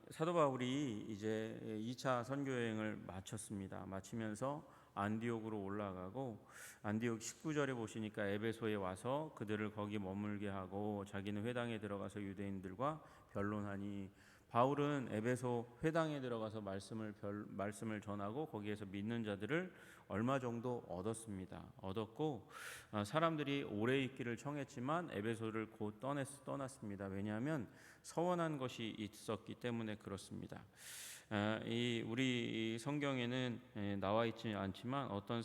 사도 바울이 이제 2차 선교 여행을 마쳤습니다. 마치면서 안디옥으로 올라가고 안디옥 19절에 보시니까 에베소에 와서 그들을 거기 머물게 하고 자기는 회당에 들어가서 유대인들과 변론하니, 바울은 에베소 회당에 들어가서 말씀을 전하고 거기에서 믿는 자들을 얼마 정도 얻었고 사람들이 오래 있기를 청했지만 에베소를 곧 떠났습니다. 왜냐하면 서원한 것이 있었기 때문에 그렇습니다. 우리 성경에는 나와 있지 않지만 어떤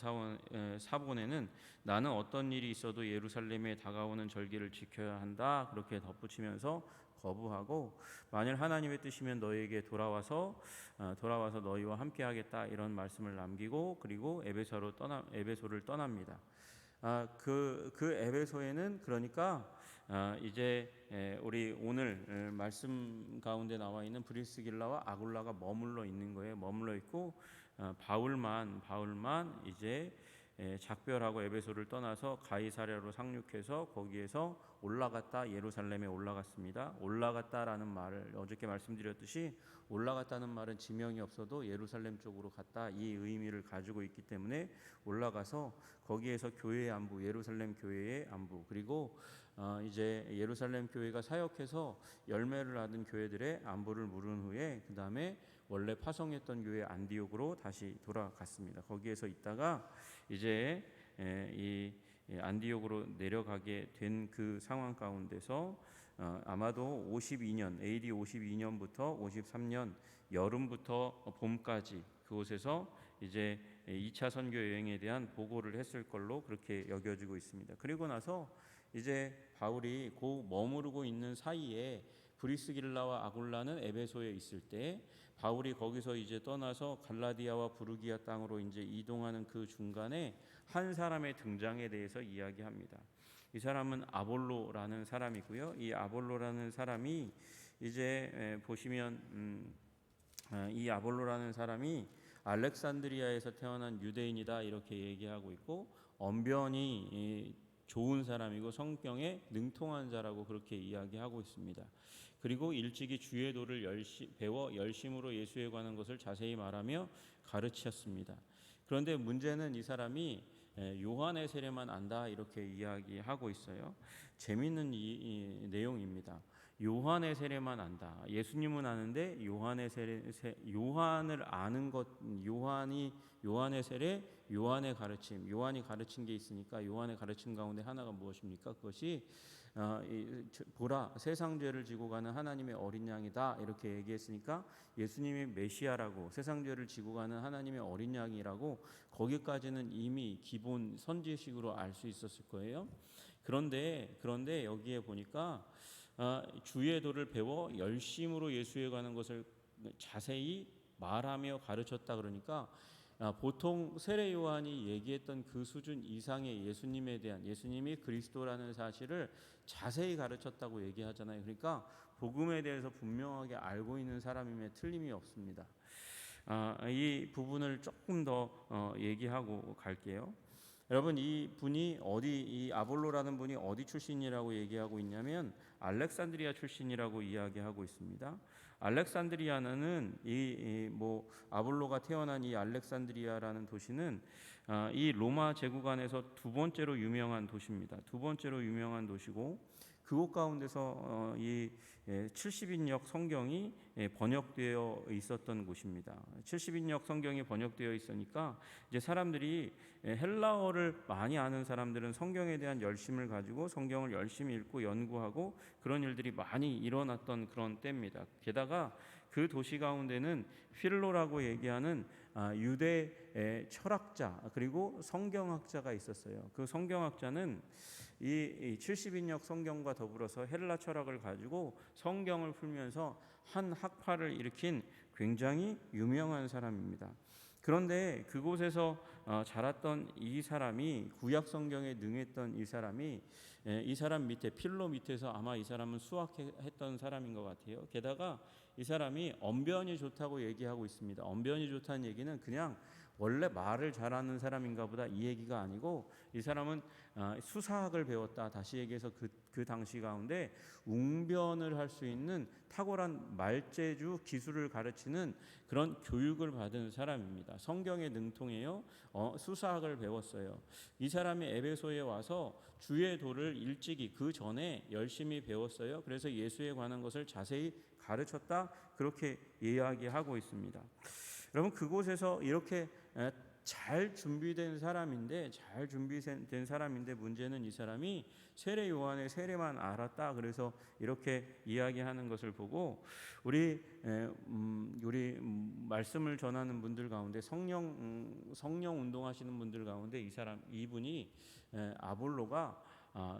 사본에는 나는 어떤 일이 있어도 예루살렘에 다가오는 절기를 지켜야 한다 그렇게 덧붙이면서 거부하고, 만일 하나님의 뜻이면 너희에게 돌아와서 너희와 함께하겠다 이런 말씀을 남기고, 그리고 에베소를 떠납니다. 그 에베소에는 그러니까 이제 우리 오늘 말씀 가운데 나와 있는 브리스길라와 아굴라가 머물러 있는 거예요. 머물러 있고 바울만 이제 작별하고 에베소를 떠나서 가이사랴로 상륙해서 거기에서 예루살렘에 올라갔습니다. 올라갔다라는 말을 어저께 말씀드렸듯이, 올라갔다는 말은 지명이 없어도 예루살렘 쪽으로 갔다 이 의미를 가지고 있기 때문에 올라가서 거기에서 교회의 안부, 예루살렘 교회의 안부, 그리고 이제 예루살렘 교회가 사역해서 열매를 얻은 교회들의 안부를 물은 후에 그 다음에 원래 파송했던 교회 안디옥으로 다시 돌아갔습니다. 거기에서 있다가 이제 이 안디옥으로 내려가게 된 그 상황 가운데서 아마도 AD 52년부터 53년 여름부터 봄까지 그곳에서 이제 2차 선교 여행에 대한 보고를 했을 걸로 그렇게 여겨지고 있습니다. 그리고 나서 이제 바울이 머무르고 있는 사이에 브리스길라와 아굴라는 에베소에 있을 때, 바울이 거기서 이제 떠나서 갈라디아와 부르기아 땅으로 이제 이동하는 그 중간에 한 사람의 등장에 대해서 이야기합니다. 이 사람은 아볼로라는 사람이고요. 이 아볼로라는 사람이 이제 보시면 이 아볼로라는 사람이 알렉산드리아에서 태어난 유대인이다 이렇게 얘기하고 있고, 언변이 좋은 사람이고 성경에 능통한 자라고 그렇게 이야기하고 있습니다. 그리고 일찍이 주의 도를 배워 열심으로 예수에 관한 것을 자세히 말하며 가르치셨습니다. 그런데 문제는 이 사람이 요한의 세례만 안다 이렇게 이야기하고 있어요. 재미있는 이 내용입니다. 요한의 세례만 안다. 예수님은 아는데 요한을 아는 것, 요한의 세례, 요한의 가르침, 요한이 가르친 게 있으니까 요한의 가르침 가운데 하나가 무엇입니까? 그것이 보라, 세상 죄를 지고 가는 하나님의 어린 양이다 이렇게 얘기했으니까 예수님이 메시아라고, 세상 죄를 지고 가는 하나님의 어린 양이라고, 거기까지는 이미 기본 선지식으로 알 수 있었을 거예요. 그런데 여기에 보니까 주의 도를 배워 열심으로 예수에 관한 것을 자세히 말하며 가르쳤다 그러니까 보통 세례 요한이 얘기했던 그 수준 이상의 예수님이 그리스도라는 사실을 자세히 가르쳤다고 얘기하잖아요. 그러니까 복음에 대해서 분명하게 알고 있는 사람임에 틀림이 없습니다. 이 부분을 조금 더 얘기하고 갈게요. 여러분, 이 아볼로라는 분이 어디 출신이라고 얘기하고 있냐면 알렉산드리아 출신이라고 이야기하고 있습니다. 알렉산드리아는 아볼로가 태어난 이 알렉산드리아라는 도시는 이 로마 제국 안에서 두 번째로 유명한 도시입니다. 두 번째로 유명한 도시고, 그곳 가운데서 이 70인역 성경이 번역되어 있었던 곳입니다. 70인역 성경이 번역되어 있으니까 이제 사람들이 헬라어를 많이 아는 사람들은 성경에 대한 열심을 가지고 성경을 열심히 읽고 연구하고 그런 일들이 많이 일어났던 그런 때입니다. 게다가 그 도시 가운데는 필로라고 얘기하는 유대 철학자 그리고 성경학자가 있었어요. 그 성경학자는 이 70인역 성경과 더불어서 헬라 철학을 가지고 성경을 풀면서 한 학파를 일으킨 굉장히 유명한 사람입니다. 그런데 그곳에서 자랐던 이 사람이, 구약 성경에 능했던 이 사람이 이 사람 밑에, 필로 밑에서 아마 이 사람은 수학했던 사람인 것 같아요. 게다가 이 사람이 언변이 좋다고 얘기하고 있습니다. 언변이 좋다는 얘기는 그냥 원래 말을 잘하는 사람인가 보다 이 얘기가 아니고, 이 사람은 수사학을 배웠다. 다시 얘기해서 그 그 당시 가운데 웅변을 할 수 있는 탁월한 말재주 기술을 가르치는 그런 교육을 받은 사람입니다. 성경에 능통해요. 수사학을 배웠어요. 이 사람이 에베소에 와서 주의 도를 일찍이 그 전에 열심히 배웠어요. 그래서 예수에 관한 것을 자세히 가르쳤다, 그렇게 이야기하고 있습니다. 여러분, 그곳에서 이렇게 잘 준비된 사람인데 문제는 이 사람이 세례 요한의 세례만 알았다, 그래서 이렇게 이야기하는 것을 보고 우리 말씀을 전하는 분들 가운데 성령 운동하시는 분들 가운데 이분이 아볼로가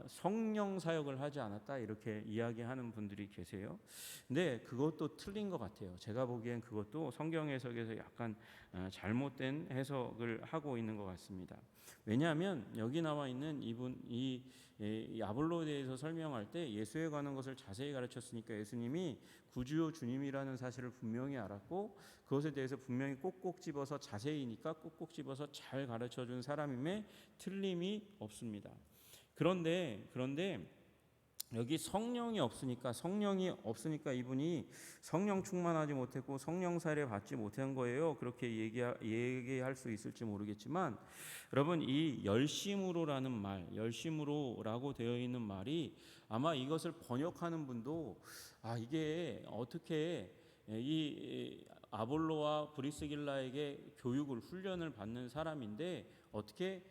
성령 사역을 하지 않았다, 이렇게 이야기하는 분들이 계세요. 근데 그것도 틀린 것 같아요. 제가 보기엔 그것도 성경 해석에서 약간 잘못된 해석을 하고 있는 것 같습니다. 왜냐하면 여기 나와 있는 이 아볼로에 대해서 설명할 때 예수에 관한 것을 자세히 가르쳤으니까 예수님이 구주요 주님이라는 사실을 분명히 알았고 그것에 대해서 분명히 꼭꼭 집어서 자세히니까 꼭꼭 집어서 잘 가르쳐준 사람임에 틀림이 없습니다. 그런데 여기 성령이 없으니까 이분이 성령 충만하지 못했고 성령 사례 받지 못한 거예요. 그렇게 얘기할 수 있을지 모르겠지만 여러분, 이 열심으로라고 되어 있는 말이 아마 이것을 번역하는 분도 이게 어떻게 이 아볼로와 브리스길라에게 훈련을 받는 사람인데 어떻게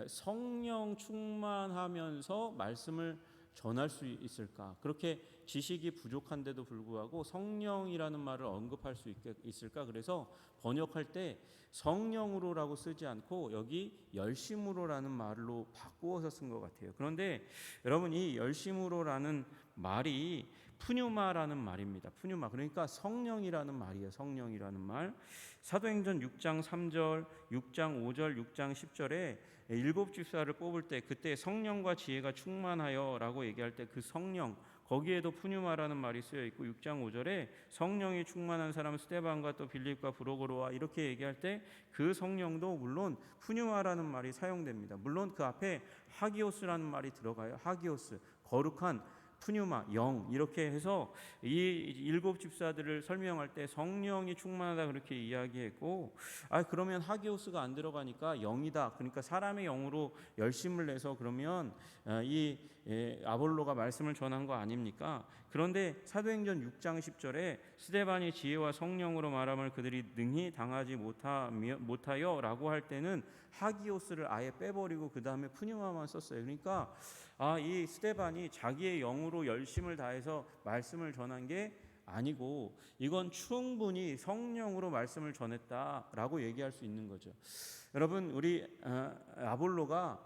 성령 충만하면서 말씀을 전할 수 있을까? 그렇게 지식이 부족한데도 불구하고 성령이라는 말을 언급할 수 있을까? 그래서 번역할 때 성령으로라고 쓰지 않고 여기 열심으로라는 말로 바꾸어서 쓴 것 같아요. 그런데 여러분, 이 열심으로라는 말이 푸뉴마라는 말입니다. 푸뉴마, 그러니까 성령이라는 말이에요. 성령이라는 말. 사도행전 6장 3절, 6장 5절, 6장 10절에 일곱 집사를 뽑을 때 그때 성령과 지혜가 충만하여라고 얘기할 때 그 성령, 거기에도 푸뉴마라는 말이 쓰여 있고 6장 5절에 성령이 충만한 사람 스데반과 또 빌립과 브로고로와 이렇게 얘기할 때 그 성령도 물론 푸뉴마라는 말이 사용됩니다. 물론 그 앞에 하기오스라는 말이 들어가요. 하기오스, 거룩한, 푸뉴마, 영, 이렇게 해서 이 일곱 집사들을 설명할 때 성령이 충만하다 그렇게 이야기했고, 그러면 하기오스가 안 들어가니까 영이다, 그러니까 사람의 영으로 열심을 내서 그러면 이 아볼로가 말씀을 전한 거 아닙니까? 그런데 사도행전 6장 10절에 스데반이 지혜와 성령으로 말함을 그들이 능히 당하지 못하여 라고 할 때는 하기오스를 아예 빼버리고 그 다음에 푸뉴마만 썼어요. 그러니까 이 스데반이 자기의 영으로 열심을 다해서 말씀을 전한 게 아니고 이건 충분히 성령으로 말씀을 전했다라고 얘기할 수 있는 거죠. 여러분, 우리 아볼로가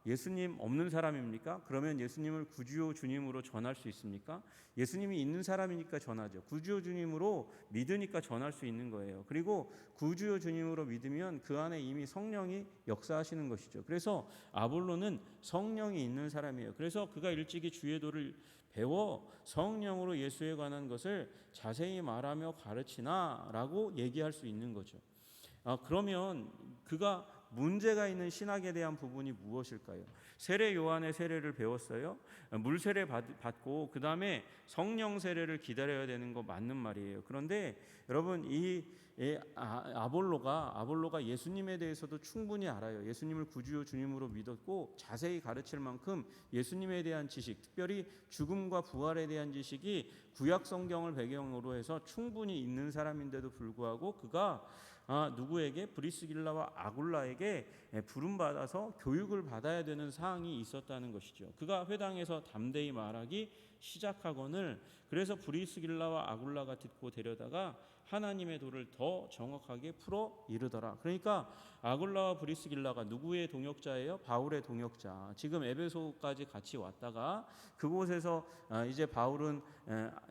예수님 없는 사람입니까? 그러면 예수님을 구주요 주님으로 전할 수 있습니까? 예수님이 있는 사람이니까 전하죠. 구주요 주님으로 믿으니까 전할 수 있는 거예요. 그리고 구주요 주님으로 믿으면 그 안에 이미 성령이 역사하시는 것이죠. 그래서 아볼로는 성령이 있는 사람이에요. 그래서 그가 일찍이 주의 도를 배워 성령으로 예수에 관한 것을 자세히 말하며 가르치나라고 얘기할 수 있는 거죠. 그러면 그가 문제가 있는 신학에 대한 부분이 무엇일까요? 세례 요한의 세례를 배웠어요. 물 세례 받고 그 다음에 성령 세례를 기다려야 되는 거 맞는 말이에요. 그런데 여러분, 이 아볼로가 예수님에 대해서도 충분히 알아요. 예수님을 구주요 주님으로 믿었고 자세히 가르칠 만큼 예수님에 대한 지식, 특별히 죽음과 부활에 대한 지식이 구약 성경을 배경으로 해서 충분히 있는 사람인데도 불구하고 그가 누구에게? 브리스길라와 아굴라에게 부름받아서 교육을 받아야 되는 사항이 있었다는 것이죠. 그가 회당에서 담대히 말하기 시작하거늘 그래서 브리스길라와 아굴라가 듣고 데려다가 하나님의 도를 더 정확하게 풀어 이르더라. 그러니까 아굴라와 브리스길라가 누구의 동역자예요? 바울의 동역자. 지금 에베소까지 같이 왔다가 그곳에서 이제 바울은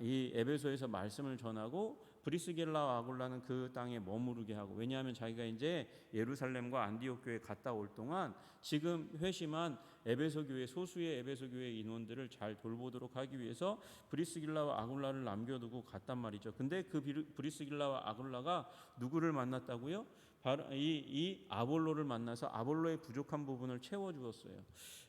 이 에베소에서 말씀을 전하고 브리스길라와 아굴라는 그 땅에 머무르게 하고, 왜냐하면 자기가 이제 예루살렘과 안디옥 교회 갔다 올 동안 지금 회심한 에베소 교회, 소수의 에베소 교회 인원들을 잘 돌보도록 하기 위해서 브리스길라와 아굴라를 남겨두고 갔단 말이죠. 근데 그 브리스길라와 아굴라가 누구를 만났다고요? 이 아볼로를 만나서 아볼로의 부족한 부분을 채워주었어요.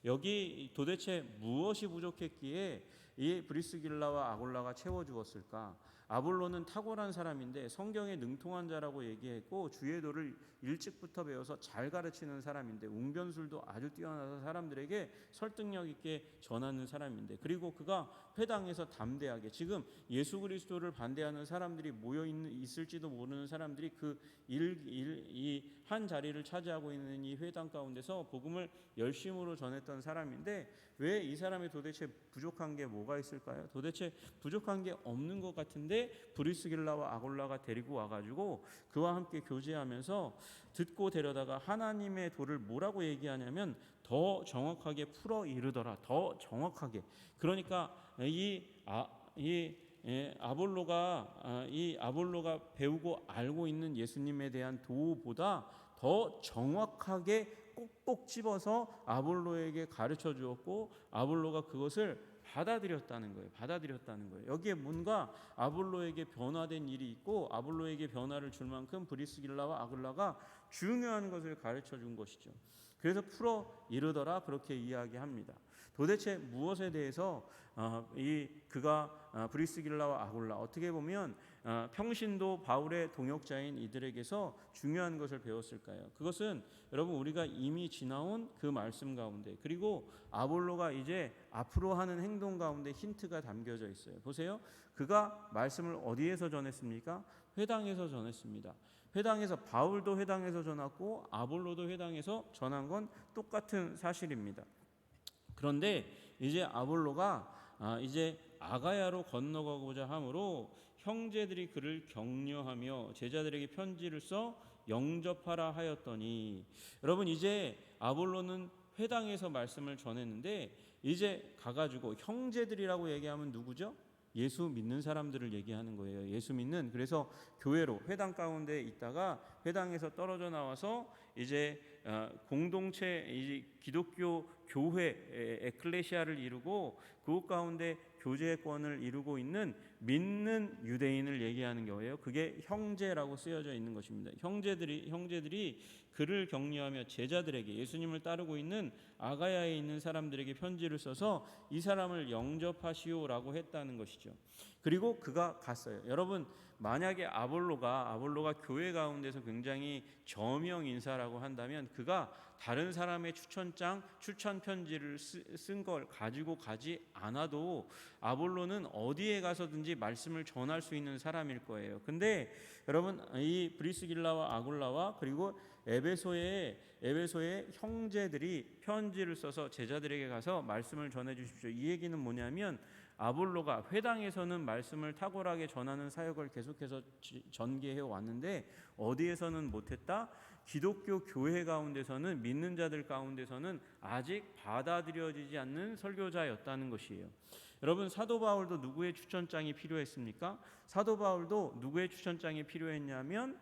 여기 도대체 무엇이 부족했기에 이 브리스길라와 아굴라가 채워주었을까? 아볼로는 탁월한 사람인데 성경에 능통한 자라고 얘기했고 주의 도를 일찍부터 배워서 잘 가르치는 사람인데 웅변술도 아주 뛰어나서 사람들에게 설득력 있게 전하는 사람인데, 그리고 그가 회당에서 담대하게, 지금 예수 그리스도를 반대하는 사람들이 모여 있을지도 모르는 사람들이 이 한 자리를 차지하고 있는 이 회당 가운데서 복음을 열심으로 전했던 사람인데, 왜 이 사람이 도대체 부족한 게 뭐가 있을까요? 도대체 부족한 게 없는 것 같은데 브리스길라와 아굴라가 데리고 와가지고 그와 함께 교제하면서 듣고 데려다가 하나님의 도를 뭐라고 얘기하냐면 더 정확하게 풀어 이르더라. 더 정확하게. 그러니까 아볼로가 배우고 알고 있는 예수님에 대한 도보다 더 정확하게 꼭꼭 집어서 아볼로에게 가르쳐 주었고 아볼로가 그것을 받아들였다는 거예요. 여기에 뭔가 아볼로에게 변화된 일이 있고 아볼로에게 변화를 줄 만큼 브리스길라와 아굴라가 중요한 것을 가르쳐 준 것이죠. 그래서 풀어 이르더라 그렇게 이야기합니다. 도대체 무엇에 대해서 그가 브리스길라와 아굴라, 어떻게 보면 평신도 바울의 동역자인 이들에게서 중요한 것을 배웠을까요? 그것은 여러분 우리가 이미 지나온 그 말씀 가운데, 그리고 아볼로가 이제 앞으로 하는 행동 가운데 힌트가 담겨져 있어요. 보세요. 그가 말씀을 어디에서 전했습니까? 회당에서 전했습니다. 회당에서, 바울도 회당에서 전했고 아볼로도 회당에서 전한 건 똑같은 사실입니다. 그런데 이제 아볼로가 이제 아가야로 건너가고자 하므로 형제들이 그를 격려하며 제자들에게 편지를 써 영접하라 하였더니, 여러분 이제 아볼로는 회당에서 말씀을 전했는데 이제 가가지고 형제들이라고 얘기하면 누구죠? 예수 믿는 사람들을 얘기하는 거예요. 예수 믿는, 그래서 교회로 회당 가운데 있다가 회당에서 떨어져 나와서 이제 공동체, 이제 기독교 교회 에클레시아를 이루고 그곳 가운데 교제권을 이루고 있는 믿는 유대인을 얘기하는 거예요. 그게 형제라고 쓰여져 있는 것입니다. 형제들이 그를 격려하며 제자들에게, 예수님을 따르고 있는 아가야에 있는 사람들에게 편지를 써서 이 사람을 영접하시오라고 했다는 것이죠. 그리고 그가 갔어요. 여러분 만약에 아볼로가 교회 가운데서 굉장히 저명 인사라고 한다면 그가 다른 사람의 추천 편지를 쓴 걸 가지고 가지 않아도 아볼로는 어디에 가서든지 말씀을 전할 수 있는 사람일 거예요. 근데 여러분 이 브리스길라와 아굴라와 그리고 에베소의 형제들이 편지를 써서 제자들에게 가서 말씀을 전해 주십시오. 이 얘기는 뭐냐면 아볼로가 회당에서는 말씀을 탁월하게 전하는 사역을 계속해서 전개해 왔는데 어디에서는 못했다? 기독교 교회 가운데서는, 믿는 자들 가운데서는 아직 받아들여지지 않는 설교자였다는 것이에요. 여러분 사도 바울도 누구의 추천장이 필요했습니까? 사도 바울도 누구의 추천장이 필요했냐면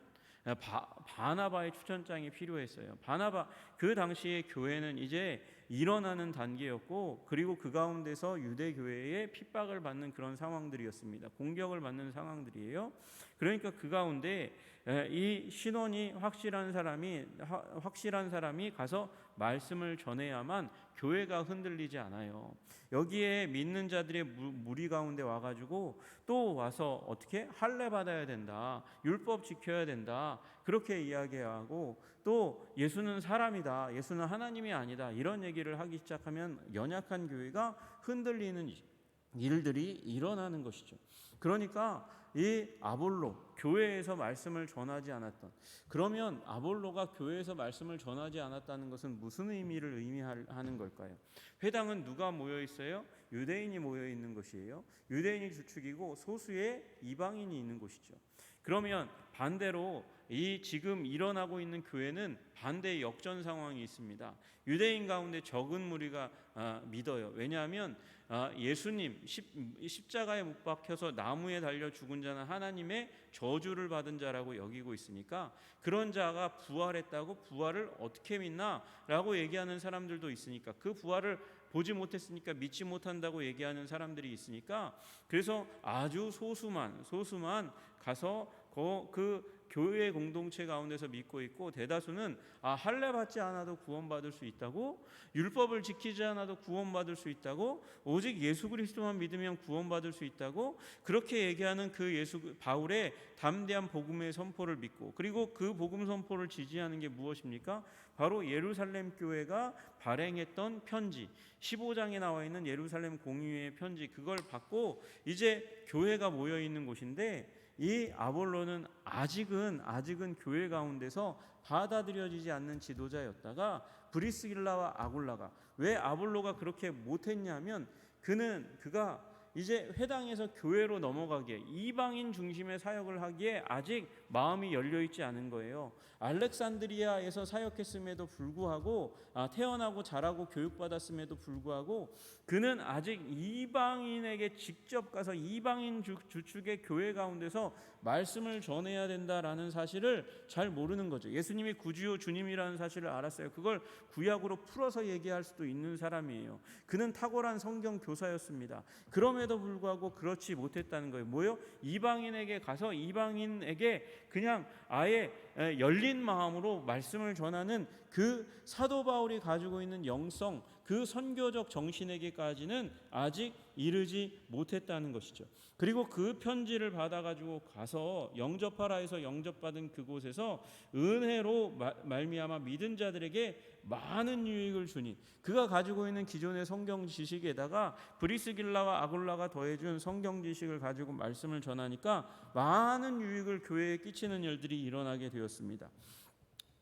바나바의 추천장이 필요했어요. 바나바, 그 당시의 교회는 이제 일어나는 단계였고, 그리고 그 가운데서 유대 교회에 핍박을 받는 그런 상황들이었습니다. 공격을 받는 상황들이에요. 그러니까 그 가운데 이 신원이 확실한 사람이 가서 말씀을 전해야만 교회가 흔들리지 않아요. 여기에 믿는 자들의 무리 가운데 와가지고 또 와서 어떻게 할례 받아야 된다, 율법 지켜야 된다, 그렇게 이야기하고 또 예수는 사람이다, 예수는 하나님이 아니다, 이런 얘기를 하기 시작하면 연약한 교회가 흔들리는 일들이 일어나는 것이죠. 그러니까 이 아볼로, 교회에서 말씀을 전하지 않았던, 그러면 아볼로가 교회에서 말씀을 전하지 않았다는 것은 무슨 의미를 의미하는 걸까요? 회당은 누가 모여 있어요? 유대인이 모여 있는 것이에요. 유대인이 주축이고 소수의 이방인이 있는 곳이죠. 그러면 반대로 이 지금 일어나고 있는 교회는 반대의 역전 상황이 있습니다. 유대인 가운데 적은 무리가 믿어요. 왜냐하면 예수님 십자가에 못 박혀서 나무에 달려 죽은 자는 하나님의 저주를 받은 자라고 여기고 있으니까, 그런 자가 부활했다고 부활을 어떻게 믿나? 라고 얘기하는 사람들도 있으니까, 그 부활을 보지 못했으니까 믿지 못한다고 얘기하는 사람들이 있으니까, 그래서 아주 소수만 가서 그 교회 공동체 가운데서 믿고 있고, 대다수는 할례 받지 않아도 구원받을 수 있다고, 율법을 지키지 않아도 구원받을 수 있다고, 오직 예수 그리스도만 믿으면 구원받을 수 있다고, 그렇게 얘기하는 바울의 담대한 복음의 선포를 믿고, 그리고 그 복음 선포를 지지하는 게 무엇입니까? 바로 예루살렘 교회가 발행했던 편지, 15장에 나와 있는 예루살렘 공의회의 편지, 그걸 받고 이제 교회가 모여 있는 곳인데, 이 아볼로는 아직은 교회 가운데서 받아들여지지 않는 지도자였다가, 브리스길라와 아굴라가, 왜 아볼로가 그렇게 못했냐면 그가 이제 회당에서 교회로 넘어가기에, 이방인 중심의 사역을 하기에 아직 마음이 열려 있지 않은 거예요. 알렉산드리아에서 사역했음에도 불구하고, 태어나고 자라고 교육받았음에도 불구하고, 그는 아직 이방인에게 직접 가서 이방인 주축의 교회 가운데서 말씀을 전해야 된다라는 사실을 잘 모르는 거죠. 예수님이 구주요 주님이라는 사실을 알았어요. 그걸 구약으로 풀어서 얘기할 수도 있는 사람이에요. 그는 탁월한 성경 교사였습니다. 그럼에도 불구하고 그렇지 못했다는 거예요. 뭐요? 이방인에게 가서 이방인에게 그냥 아예 열린 마음으로 말씀을 전하는 그 사도 바울이 가지고 있는 영성, 그 선교적 정신에게까지는 아직 이르지 못했다는 것이죠. 그리고 그 편지를 받아가지고 가서 영접하라 해서 영접받은 그곳에서 은혜로 말미암아 믿은 자들에게 많은 유익을 주니, 그가 가지고 있는 기존의 성경 지식에다가 브리스길라와 아굴라가 더해준 성경 지식을 가지고 말씀을 전하니까 많은 유익을 교회에 끼치는 일들이 일어나게 되었습니다.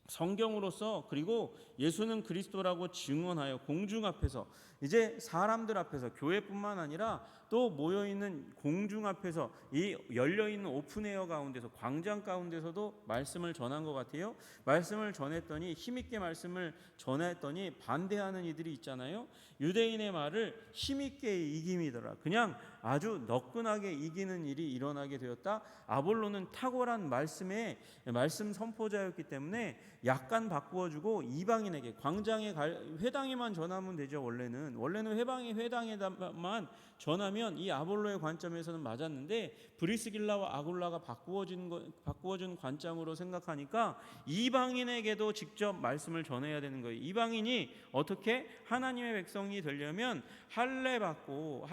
성경으로서, 그리고 예수는 그리스도라고 증언하여 공중 앞에서, 이제 사람들 앞에서, 교회뿐만 아니라 또 모여있는 공중 앞에서, 이 열려있는 오픈에어 가운데서, 광장 가운데서도 말씀을 전한 것 같아요. 말씀을 전했더니, 힘있게 말씀을 전했더니 반대하는 이들이 있잖아요. 유대인의 말을 힘있게 이김이더라. 그냥 아주 너끈하게 이기는 일이 일어나게 되었다. 아볼로는 탁월한 말씀 선포자였기 때문에 약간 바꾸어주고 이방인에게, 광장에 회당에만 전하면 되죠. 원래는 회당에만 전하면 이 아볼로의 관점에서는 맞았는데, 브리스길라와 아굴라가 바꾸어준 관점으로 생각하니까 이방인에게도 직접 말씀을 전해야 되는 거예요. 이방인이 어떻게 하나님의 백성이 되려면 할례 받고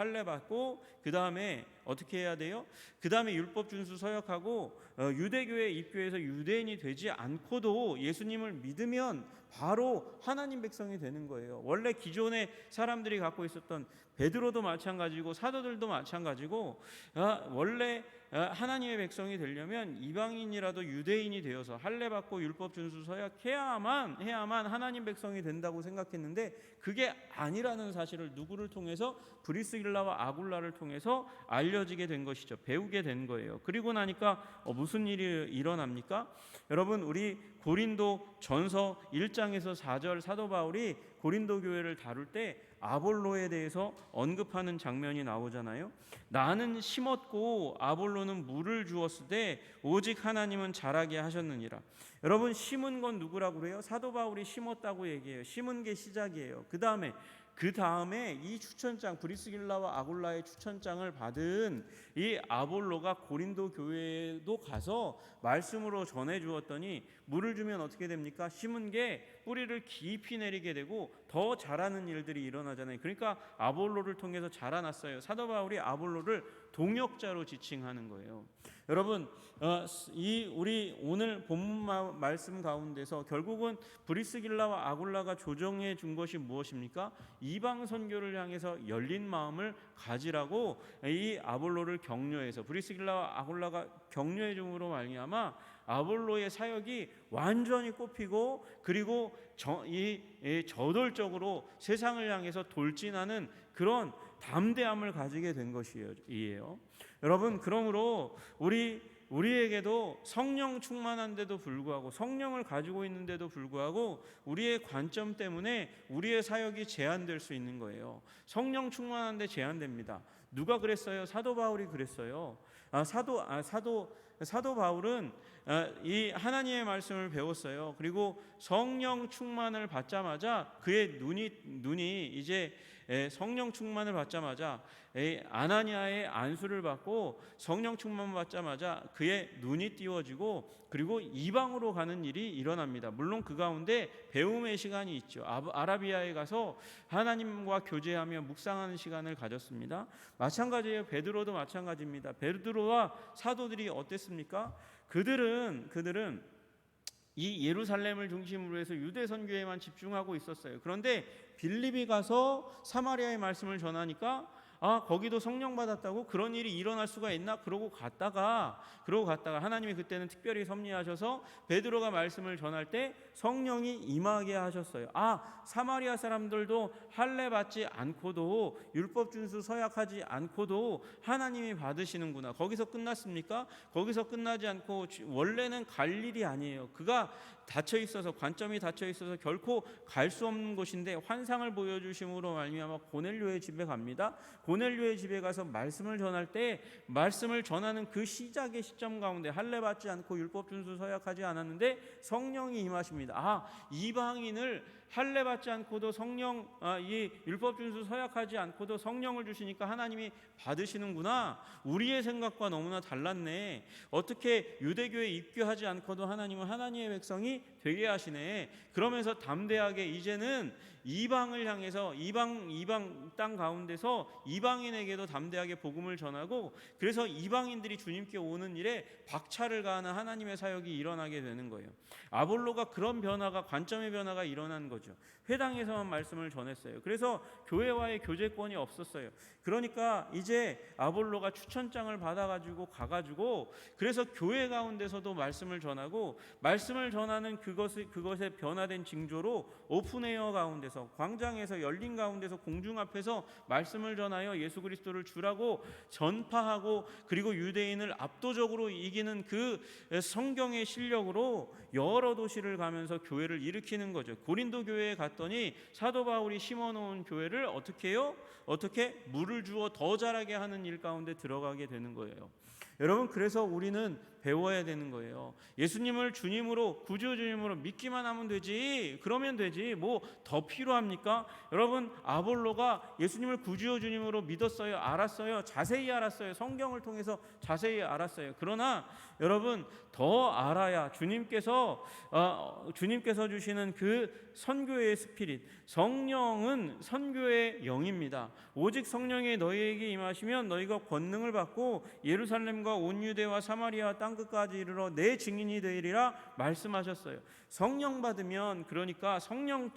그 다음에 어떻게 해야 돼요? 그 다음에 율법 준수 서역하고 유대교에 입교해서 유대인이 되지 않고도 예수님을 믿으면 바로 하나님 백성이 되는 거예요. 원래 기존의 사람들이 갖고 있었던, 베드로도 마찬가지고 사도들도 마찬가지고, 원래 하나님의 백성이 되려면 이방인이라도 유대인이 되어서 할례 받고 율법 준수 서약해야만 하나님 백성이 된다고 생각했는데, 그게 아니라는 사실을 누구를 통해서? 브리스길라와 아굴라를 통해서 알려지게 된 것이죠. 배우게 된 거예요. 그리고 나니까 무슨 일이 일어납니까? 여러분, 우리 고린도 전서 1장에서 4절 사도 바울이 고린도 교회를 다룰 때 아볼로에 대해서 언급하는 장면이 나오잖아요. 나는 심었고 아볼로는 물을 주었으되 오직 하나님은 자라게 하셨느니라. 여러분, 심은 건 누구라고 그래요? 사도 바울이 심었다고 얘기해요. 심은 게 시작이에요. 그 다음에 이 추천장, 브리스길라와 아굴라의 추천장을 받은 이 아볼로가 고린도 교회에도 가서 말씀으로 전해 주었더니, 물을 주면 어떻게 됩니까? 심은 게 뿌리를 깊이 내리게 되고 더 자라는 일들이 일어나잖아요. 그러니까 아볼로를 통해서 자라났어요. 사도 바울이 아볼로를 동역자로 지칭하는 거예요. 여러분, 우리 오늘 본문 말씀 가운데서 결국은 브리스길라와 아굴라가 조정해 준 것이 무엇입니까? 이방 선교를 향해서 열린 마음을 가지라고 이 아볼로를 격려해서, 브리스길라와 아굴라가 격려해 줌으로 말미암아 아볼로의 사역이 완전히 꼽히고, 그리고 저돌적으로 세상을 향해서 돌진하는 그런 담대함을 가지게 된 것이에요. 여러분, 그러므로 우리에게도 성령 충만한데도 불구하고, 성령을 가지고 있는데도 불구하고 우리의 관점 때문에 우리의 사역이 제한될 수 있는 거예요. 성령 충만한데 제한됩니다. 누가 그랬어요? 사도 바울이 그랬어요. 사도 바울은 이 하나님의 말씀을 배웠어요. 그리고 성령 충만을 받자마자 그의 눈이 이제 성령 충만을 받자마자 아나니아의 안수를 받고 성령 충만 받자마자 그의 눈이 띄워지고 그리고 이방으로 가는 일이 일어납니다. 물론 그 가운데 배움의 시간이 있죠. 아라비아에 가서 하나님과 교제하며 묵상하는 시간을 가졌습니다. 마찬가지예요. 베드로도 마찬가지입니다. 베드로와 사도들이 어땠습니까? 그들은 이 예루살렘을 중심으로 해서 유대 선교에만 집중하고 있었어요. 그런데 빌립이 가서 사마리아의 말씀을 전하니까 거기도 성령 받았다고? 그런 일이 일어날 수가 있나? 그러고 갔다가 하나님이 그때는 특별히 섭리하셔서 베드로가 말씀을 전할 때 성령이 임하게 하셨어요. 사마리아 사람들도 할례 받지 않고도 율법 준수 서약하지 않고도 하나님이 받으시는구나. 거기서 끝났습니까? 거기서 끝나지 않고 원래는 갈 일이 아니에요. 그가 닫혀 있어서, 관점이 닫혀 있어서 결코 갈 수 없는 곳인데 환상을 보여주심으로 말미암아 고넬료의 집에 갑니다. 고넬료의 집에 가서 말씀을 전할 때 말씀을 전하는 그 시작의 시점 가운데 할례 받지 않고 율법 준수 서약하지 않았는데 성령이 임하십니다. 이방인을 할례 받지 않고도 이 율법 준수 서약하지 않고도 성령을 주시니까 하나님이 받으시는구나. 우리의 생각과 너무나 달랐네. 어떻게 유대교에 입교하지 않고도 하나님은 하나님의 백성이 되게 하시네. 그러면서 담대하게 이제는 이방을 향해서 이방 땅 가운데서 이방인에게도 담대하게 복음을 전하고, 그래서 이방인들이 주님께 오는 일에 박차를 가하는 하나님의 사역이 일어나게 되는 거예요. 아볼로가 그런 변화가, 관점의 변화가 일어난 거죠. 회당에서만 말씀을 전했어요. 그래서 교회와의 교제권이 없었어요. 그러니까 이제 아볼로가 추천장을 받아가지고 가가지고 그래서 교회 가운데서도 말씀을 전하고, 말씀을 전하는 그것에 변화된 징조로 오픈에어 가운데서, 광장에서, 열린 가운데서, 공중 앞에서 말씀을 전하여 예수 그리스도를 주라고 전파하고, 그리고 유대인을 압도적으로 이기는 그 성경의 실력으로 여러 도시를 가면서 교회를 일으키는 거죠. 고린도 교회에 갔더니 사도 바울이 심어놓은 교회를 어떻게 해요? 어떻게 물을 주어 더 자라게 하는 일 가운데 들어가게 되는 거예요. 여러분, 그래서 우리는 배워야 되는 거예요. 예수님을 주님으로, 구주 주님으로 믿기만 하면 되지, 그러면 되지, 뭐 더 필요합니까? 여러분, 아볼로가 예수님을 구주 주님으로 믿었어요? 알았어요? 자세히 알았어요. 성경을 통해서 자세히 알았어요. 그러나 여러분, 더 알아야 주님께서 주시는 그 선교의 스피릿, 성령은 선교의 영입니다. 오직 성령이 너희에게 임하시면 너희가 권능을 받고 예루살렘과 온 유대와 사마리아 땅 끝까지 이르러 내 증인이 되리라 말씀하셨어요. 성령 받으면, 그러니까 성령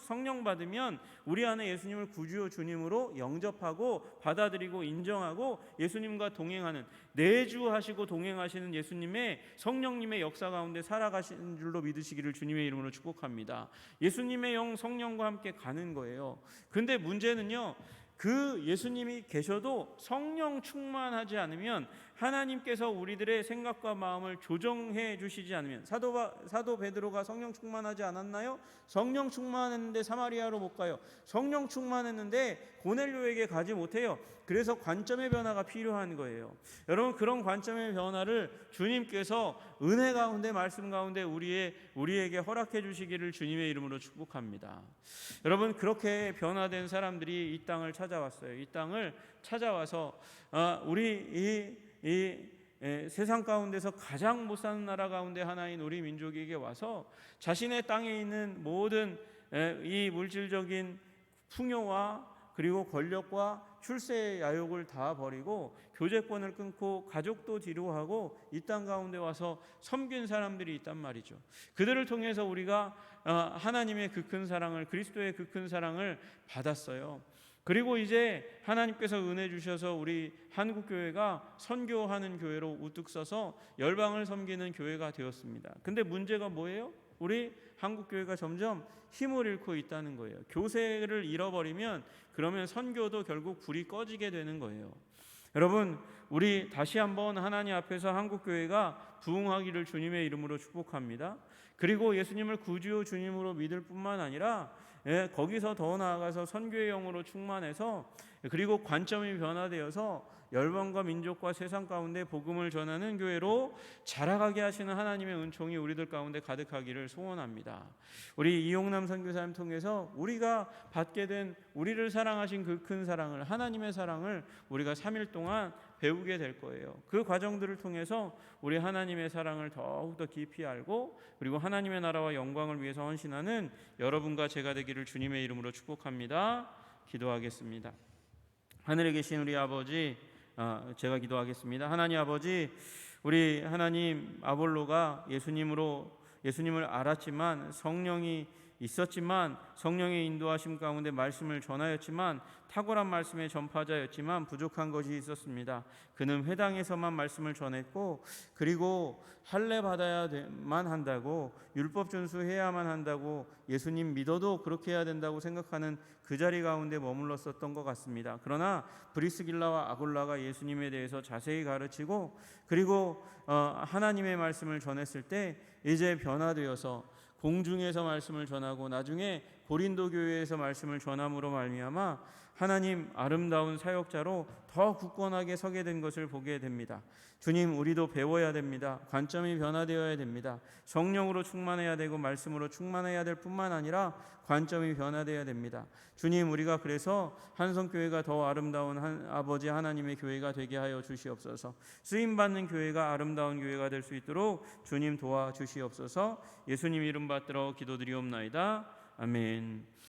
받으면 우리 안에 예수님을 구주요 주님으로 영접하고 받아들이고 인정하고 예수님과 동행하는, 내주하시고 동행하시는 예수님의 성령님의 역사 가운데 살아가시는 줄로 믿으시기를 주님의 이름으로 축복합니다. 예수님의 영 성령과 함께 가는 거예요. 근데 문제는요, 그 예수님이 계셔도 성령 충만하지 않으면, 하나님께서 우리들의 생각과 마음을 조정해 주시지 않으면, 사도 베드로가 성령 충만하지 않았나요? 성령 충만했는데 사마리아로 못 가요. 성령 충만했는데 고넬료에게 가지 못해요. 그래서 관점의 변화가 필요한 거예요. 여러분, 그런 관점의 변화를 주님께서 은혜 가운데, 말씀 가운데 우리에게 허락해 주시기를 주님의 이름으로 축복합니다. 여러분, 그렇게 변화된 사람들이 이 땅을 찾아왔어요. 이 땅을 찾아와서 우리 세상 가운데서 가장 못 사는 나라 가운데 하나인 우리 민족에게 와서 자신의 땅에 있는 모든 이 물질적인 풍요와 그리고 권력과 출세의 야욕을 다 버리고 교제권을 끊고 가족도 뒤로하고 이 땅 가운데 와서 섬긴 사람들이 있단 말이죠. 그들을 통해서 우리가 하나님의 그 큰 사랑을, 그리스도의 그 큰 사랑을 받았어요. 그리고 이제 하나님께서 은혜 주셔서 우리 한국교회가 선교하는 교회로 우뚝 서서 열방을 섬기는 교회가 되었습니다. 근데 문제가 뭐예요? 우리 한국교회가 점점 힘을 잃고 있다는 거예요. 교세를 잃어버리면 그러면 선교도 결국 불이 꺼지게 되는 거예요. 여러분, 우리 다시 한번 하나님 앞에서 한국교회가 부흥하기를 주님의 이름으로 축복합니다. 그리고 예수님을 구주 주님으로 믿을 뿐만 아니라 거기서 더 나아가서 선교의 영으로 충만해서 그리고 관점이 변화되어서 열방과 민족과 세상 가운데 복음을 전하는 교회로 자라가게 하시는 하나님의 은총이 우리들 가운데 가득하기를 소원합니다. 우리 이용남 선교사님 통해서 우리가 받게 된 우리를 사랑하신 그 큰 사랑을, 하나님의 사랑을 우리가 3일 동안 배우게 될 거예요. 그 과정들을 통해서 우리 하나님의 사랑을 더욱더 깊이 알고 그리고 하나님의 나라와 영광을 위해서 헌신하는 여러분과 제가 되기를 주님의 이름으로 축복합니다. 기도하겠습니다. 하늘에 계신 우리 아버지, 제가 기도하겠습니다. 하나님 아버지, 우리 하나님 아볼로가 예수님을 알았지만 성령이 있었지만 성령의 인도하심 가운데 말씀을 전하였지만 탁월한 말씀의 전파자였지만 부족한 것이 있었습니다. 그는 회당에서만 말씀을 전했고 그리고 할례 받아야만 한다고 율법 준수해야만 한다고 예수님 믿어도 그렇게 해야 된다고 생각하는 그 자리 가운데 머물렀었던 것 같습니다. 그러나 브리스길라와 아굴라가 예수님에 대해서 자세히 가르치고 그리고 하나님의 말씀을 전했을 때 이제 변화되어서 공중에서 말씀을 전하고 나중에 고린도 교회에서 말씀을 전함으로 말미암아 하나님 아름다운 사역자로 더 굳건하게 서게 된 것을 보게 됩니다. 주님, 우리도 배워야 됩니다. 관점이 변화되어야 됩니다. 성령으로 충만해야 되고 말씀으로 충만해야 될 뿐만 아니라 관점이 변화되어야 됩니다. 주님, 우리가 그래서 한성교회가 더 아름다운 아버지 하나님의 교회가 되게 하여 주시옵소서. 쓰임받는 교회가 아름다운 교회가 될 수 있도록 주님 도와주시옵소서. 예수님 이름 받들어 기도드리옵나이다. 아멘.